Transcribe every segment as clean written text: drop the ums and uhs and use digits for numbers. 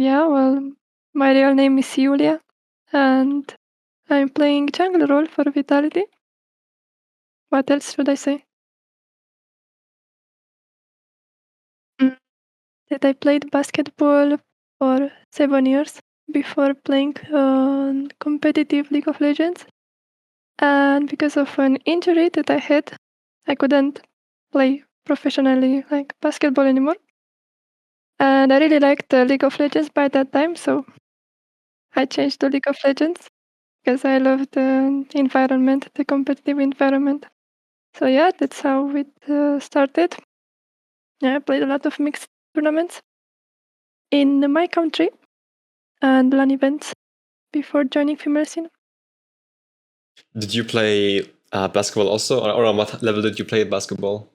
Yeah, well, my real name is Yulia, and I'm playing jungle role for Vitality. What else should I say? Mm, That I played basketball for 7 years before playing competitive League of Legends. And because of an injury that I had, I couldn't play professionally like basketball anymore. And I really liked League of Legends by that time, so I changed to League of Legends because I love the environment, the competitive environment. So yeah, that's how it started. Yeah, I played a lot of mixed tournaments in my country and LAN events before joining female scene. Did you play basketball also, or on what level did you play basketball?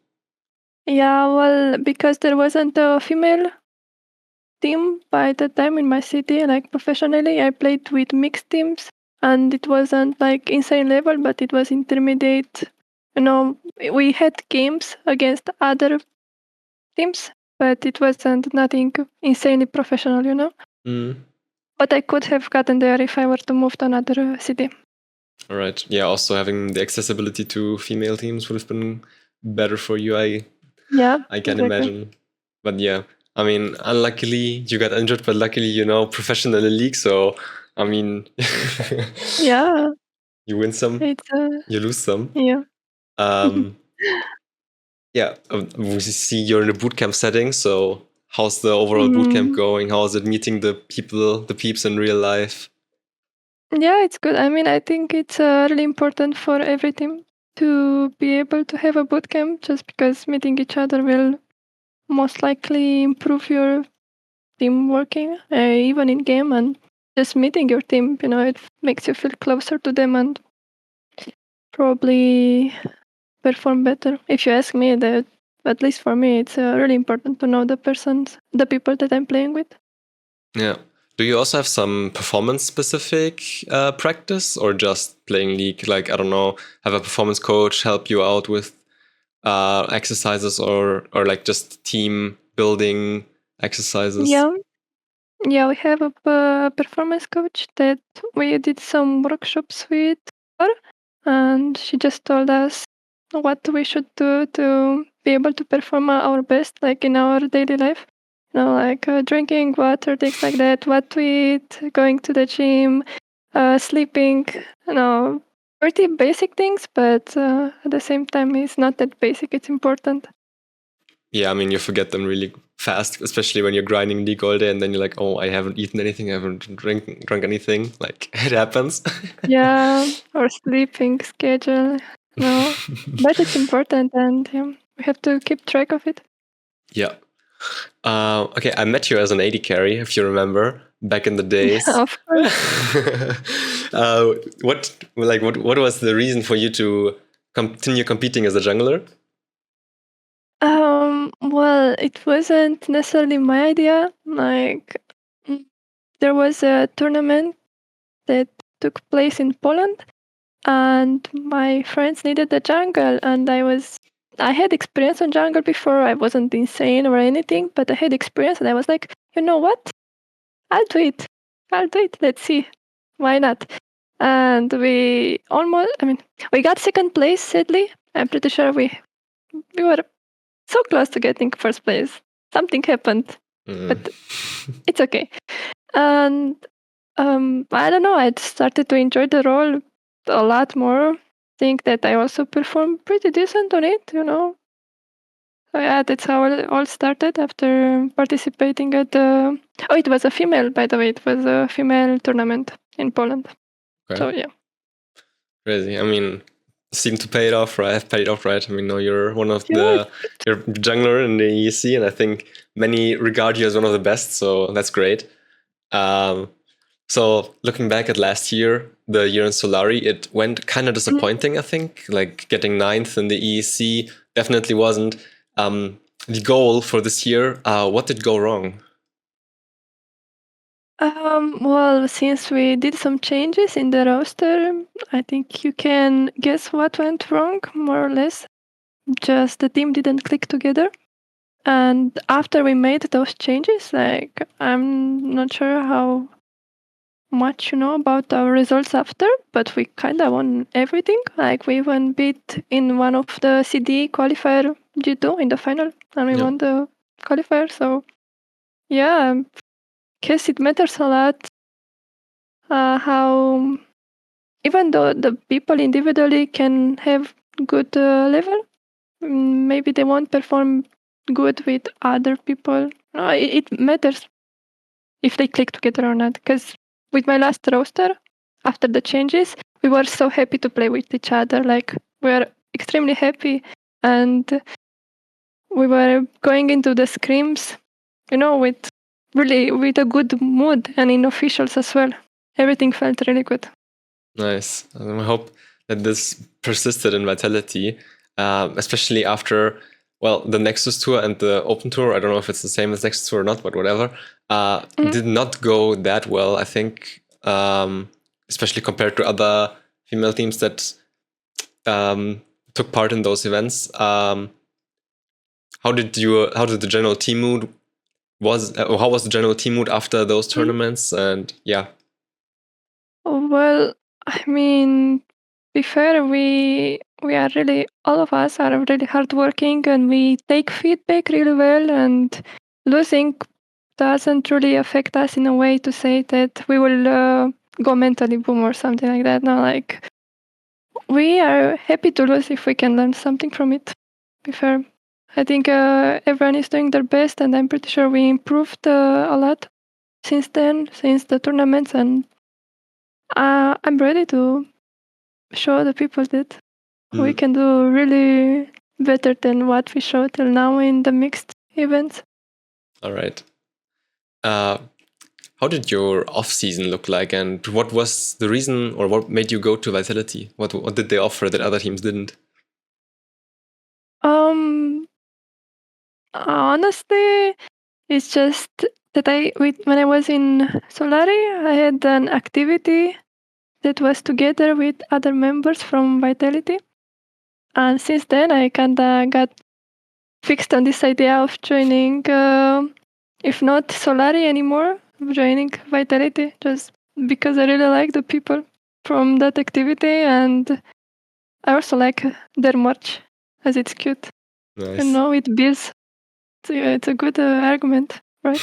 Yeah, well, because there wasn't a female team by the time in my city, like professionally, I played with mixed teams, and it wasn't like insane level, but it was intermediate. You know, we had games against other teams, but it wasn't nothing insanely professional, you know. Mm. But I could have gotten there if I were to move to another city. All right. Yeah. Also, having the accessibility to female teams would have been better for you. I can imagine. But yeah, I mean, unluckily you got injured, but luckily professional league. So I mean, Yeah, you win some, it's you lose some. yeah. Yeah, we see you're in a bootcamp setting. So how's the overall bootcamp going? How is it meeting the people, the peeps in real life? Yeah, it's good. I mean, I think it's really important for every team to be able to have a bootcamp, just because meeting each other will most likely improve your team working, even in game, and just meeting your team, it makes you feel closer to them and probably perform better. If you ask me, that at least for me, it's really important to know the people that I'm playing with. Yeah. Do you also have some performance-specific practice, or just playing League? Like, I don't know, have a performance coach help you out with exercises, or like just team building exercises? Yeah, we have a performance coach that we did some workshops with her, and she just told us what we should do to be able to perform our best, like in our daily life. Like drinking water, things like that, what to eat, going to the gym, sleeping, pretty basic things, but at the same time, it's not that basic, it's important. Yeah, I mean, you forget them really fast, especially when you're grinding League all day and then you're like, oh, I haven't eaten anything, I haven't drunk anything. Like, it happens. Yeah, or sleeping schedule, but it's important, and we have to keep track of it. Yeah. Okay, I met you as an AD carry, if you remember, back in the days. Yeah, of course. What was the reason for you to continue competing as a jungler? Well, it wasn't necessarily my idea. Like, there was a tournament that took place in Poland, and my friends needed a jungle, and I had experience on jungle before. I wasn't insane or anything, but I had experience, and I was like, you know what? I'll do it. Let's see. Why not? And we got second place, sadly. I'm pretty sure we were so close to getting first place. Something happened, but it's okay. And I don't know, I started to enjoy the role a lot more. Think that I also performed pretty decent on it, So yeah, that's how it all started after participating at the... Oh, it was a female, by the way. It was a female tournament in Poland. Okay. So yeah. Crazy. I mean, seemed to pay it off, right? Have paid off, right? I mean, no, you're one of you're jungler in the EEC, and I think many regard you as one of the best. So that's great. So looking back at last year, the year in Solari, it went kind of disappointing. I think like getting 9th in the EEC definitely wasn't the goal for this year. What did go wrong? Well, since we did some changes in the roster, I think you can guess what went wrong, more or less. Just the team didn't click together. And after we made those changes, like I'm not sure how much you know about our results after, but we kind of won everything. Like we even beat in one of the CD qualifier G2 in the final, and we won the qualifier. So yeah, I guess it matters a lot how even though the people individually can have good level, maybe they won't perform good with other people. No, it matters if they click together or not. Because with my last roster, after the changes, we were so happy to play with each other. Like we were extremely happy, and we were going into the scrims, with a good mood, and in officials as well. Everything felt really good. Nice. I hope that this persisted in Vitality, especially after, well, the Nexus Tour and the Open Tour. I don't know if it's the same as Nexus Tour or not, but whatever. Did not go that well, I think, especially compared to other female teams that took part in those events. How did the general team mood how was the general team mood after those tournaments? And yeah. Well, I mean, be fair, we are really, all of us are really hardworking, and we take feedback really well, and losing doesn't really affect us in a way to say that we will go mentally boom or something like that. No, like we are happy to lose if we can learn something from it. Be fair. I think everyone is doing their best, and I'm pretty sure we improved a lot since then, since the tournaments, and I'm ready to show the people that we can do really better than what we showed till now in the mixed events. All right. How did your off season look like, and what was the reason, or what made you go to Vitality? What did they offer that other teams didn't? Honestly, it's just that when I was in Solari, I had an activity that was together with other members from Vitality, and since then I kinda got fixed on this idea of joining, if not Solari anymore, joining Vitality, just because I really like the people from that activity, and I also like their merch, as it's cute. Nice. With beers, it's a good argument, right?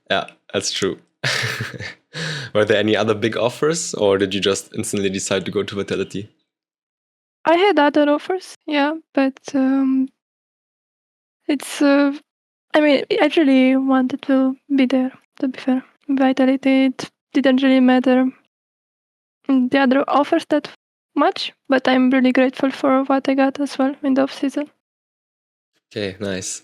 Yeah, that's true. Were there any other big offers, or did you just instantly decide to go to Vitality? I had other offers, yeah, but it's. I mean, I really wanted to be there. To be fair, Vitality, it didn't really matter the other offers that much, but I'm really grateful for what I got as well in the off season. Okay, nice.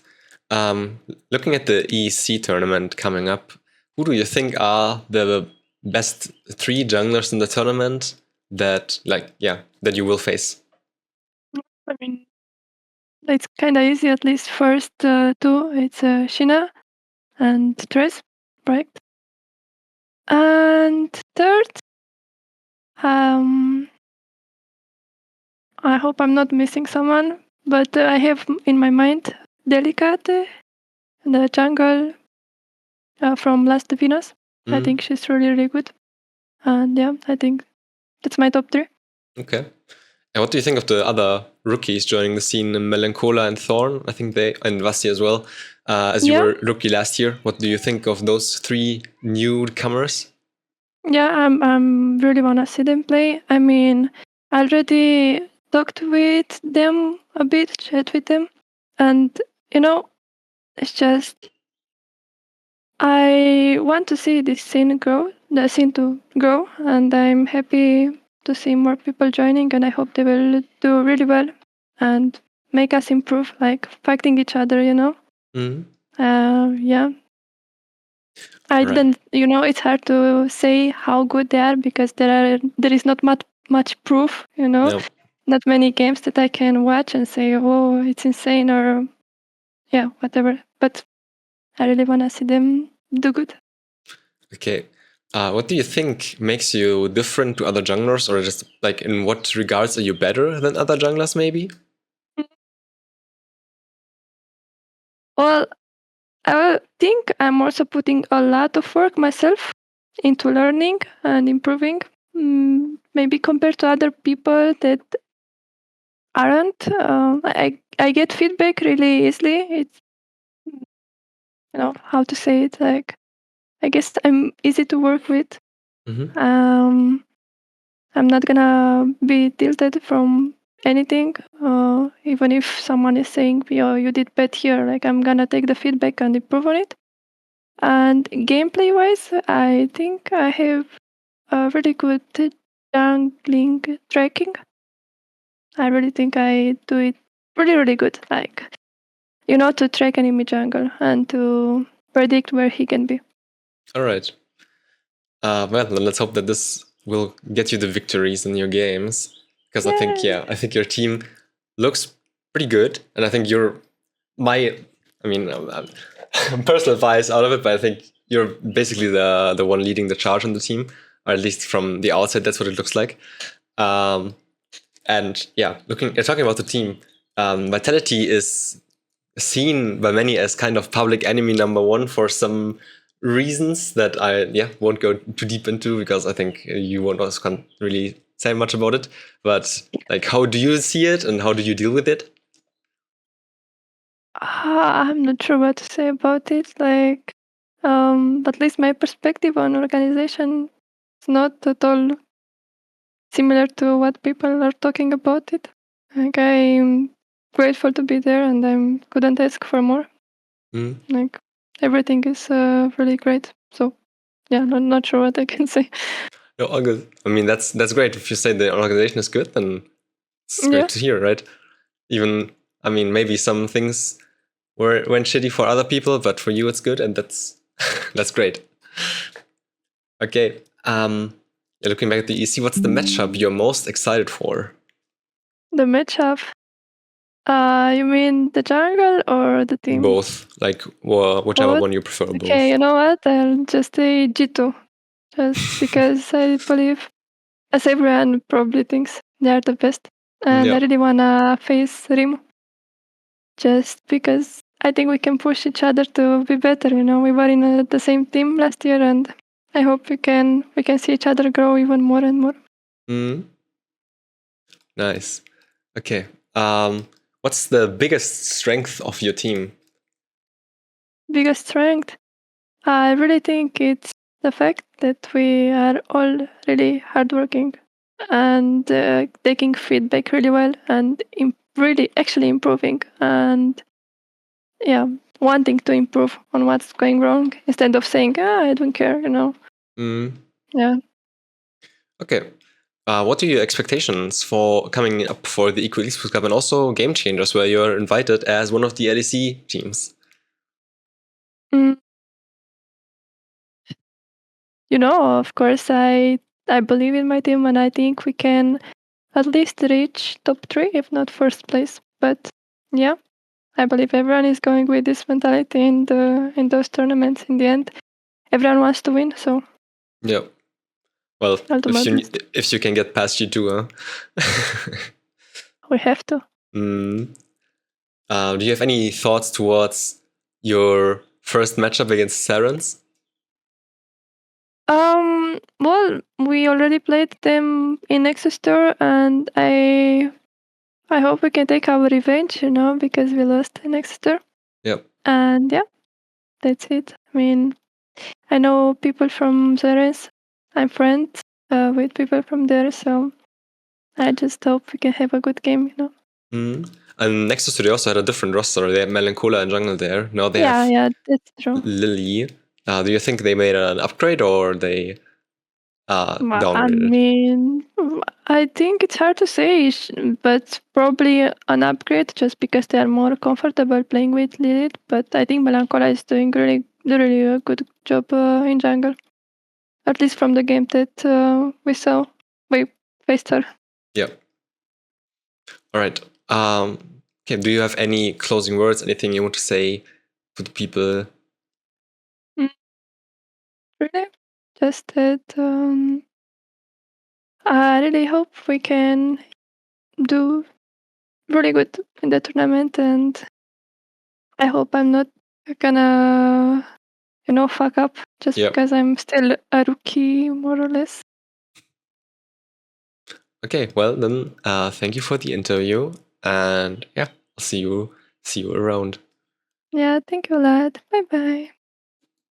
Looking at the EEC tournament coming up, who do you think are the best 3 junglers in the tournament that you will face? I mean, it's kind of easy, at least first 2. It's Shina and Tres, right? And third, I hope I'm not missing someone, but I have in my mind Delicate, the jungle from Last Venus. I think she's really, really good. And yeah, I think that's my top 3. Okay. And what do you think of the other rookies joining the scene, Melanchola and Thorn? I think and Vasi as well. As you were rookie last year, what do you think of those 3 newcomers? Yeah, I'm really wanna see them play. I mean, I already talked with them a bit, chat with them, and it's just I want to see this scene grow, the scene to grow, and I'm happy to see more people joining, and I hope they will do really well and make us improve, like fighting each other, Yeah. I didn't, it's hard to say how good they are because there is not much proof, No. not many games that I can watch and say, oh, it's insane or whatever. But I really want to see them do good. Okay. What do you think makes you different to other junglers, or just like in what regards are you better than other junglers maybe? Well, I think I'm also putting a lot of work myself into learning and improving. Maybe compared to other people that aren't. I get feedback really easily. It's, how to say it. Like, I guess I'm easy to work with. Mm-hmm. I'm not gonna be tilted from anything. Even if someone is saying, "Yo, you did bad here," like I'm gonna take the feedback and improve on it. And gameplay wise, I think I have a really good jungling tracking. I really think I do it really, really good. Like, to track enemy jungle and to predict where he can be. All right. Well, then let's hope that this will get you the victories in your games. Because I think your team looks pretty good. And I think personal advice out of it, but I think you're basically the one leading the charge on the team, or at least from the outside, that's what it looks like. And yeah, talking about the team, Vitality is seen by many as kind of public enemy number one for some reasons that I won't go too deep into, because I think you won't also can't really say much about it. But like, how do you see it and how do you deal with it? I'm not sure what to say about it. Like, at least my perspective on organization is not at all similar to what people are talking about it. Like, I'm grateful to be there and I couldn't ask for more. Like, everything is really great. So, yeah, not sure what I can say. No, all good. I mean, that's great. If you say the organization is good, then it's great to hear, right? Even, I mean, maybe some things went shitty for other people, but for you it's good, and that's that's great. Okay. Looking back at the EC, what's the matchup you're most excited for? The matchup. You mean the jungle or the team? Both, like whichever one you prefer. Okay, both. you know what? I'll just say G2, just because I believe, as everyone probably thinks, they are the best, and I really wanna face Rim, just because I think we can push each other to be better. We were in the same team last year, and I hope we can see each other grow even more and more. Nice. Okay. What's the biggest strength of your team? Biggest strength? I really think it's the fact that we are all really hardworking and taking feedback really well and really actually improving and wanting to improve on what's going wrong instead of saying, I don't care. Yeah. Okay. What are your expectations for coming up for the Equal Esports Cup and also GameChangers, where you're invited as one of the LEC teams? Of course, I believe in my team and I think we can at least reach top 3, if not first place. But yeah, I believe everyone is going with this mentality in those tournaments. In the end, everyone wants to win. So yeah. Well, ultimately, if you can get past G2, huh? we have to. Do you have any thoughts towards your first matchup against Sarans? Well, we already played them in Nexus Store, and I hope we can take our revenge, because we lost in Nexus Store. Yep. And yeah, that's it. I mean, I know people from Zeres. I'm friends with people from there, so I just hope we can have a good game, And Nexus they also had a different roster. They had Melancholia and Jungle there. Now they have that's true. Lily. Do you think they made an upgrade or they downgraded? I mean, I think it's hard to say, but probably an upgrade just because they are more comfortable playing with Lilith. But I think Melancholia is doing really a good job in jungle, at least from the game that we saw. We faced her. Yeah. All right. Okay. Do you have any closing words? Anything you want to say to the people? Really, just that I really hope we can do really good in the tournament and I hope I'm not gonna, fuck up just Yep. because I'm still a rookie, more or less. Okay, well then, thank you for the interview, and yeah, I'll see you around. Yeah, thank you a lot. Bye bye.